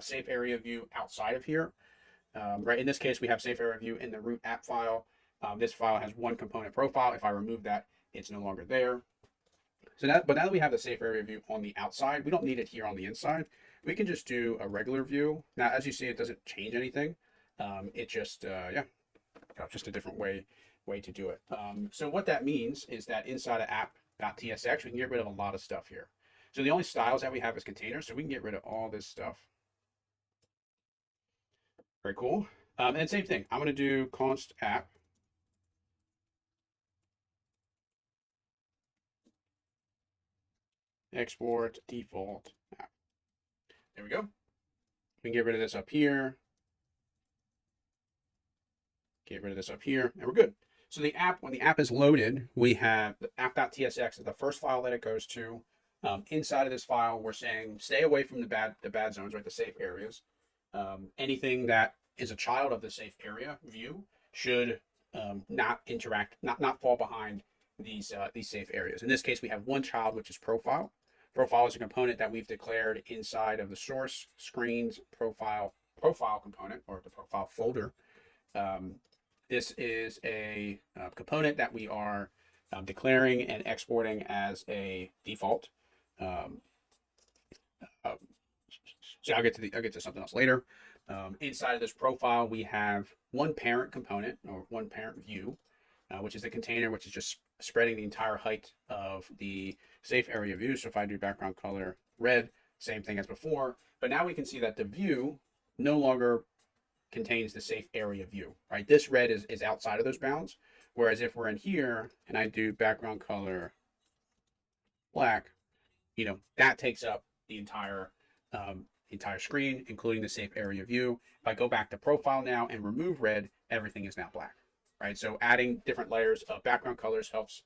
safe area view outside of here. Right, in this case, we have safe area view in the root app file. This file has one component profile. If I remove that, it's no longer there. So but now that we have the safe area view on the outside, we don't need it here on the inside. We can just do a regular view. Now, as you see, it doesn't change anything. It just, yeah, just a different way to do it. So what that means is that inside of App.tsx, we can get rid of a lot of stuff here. So the only styles that we have is containers, so we can get rid of all this stuff. Very cool. And same thing, I'm going to do const app. Export default app. There we go. We can get rid of this up here. Get rid of this up here, and we're good. So the app, when the app is loaded, we have the app.tsx is the first file that it goes to. Inside of this file, we're saying stay away from the bad zones, right? The safe areas. Anything that is a child of the safe area view should not interact, not fall behind these safe areas. In this case, we have one child, which is profile. Profile is a component that we've declared inside of the source screens profile component, or the profile folder. This is a component that we are declaring and exporting as a default. So I'll get to something else later. Inside of this profile, we have one parent component, or one parent view, which is the container, which is just spreading the entire height of the safe area view. So if I do background color red, same thing as before. But now we can see that the view no longer contains the safe area view, right? This red is outside of those bounds. Whereas if we're in here and I do background color black, that takes up the entire screen, including the safe area view. If I go back to profile now and remove red, everything is now black, right? So adding different layers of background colors helps,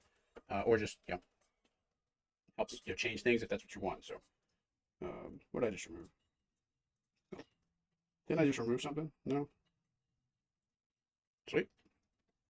or just, helps change things if that's what you want. So what did I just remove? Didn't I just remove something? No. Sweet.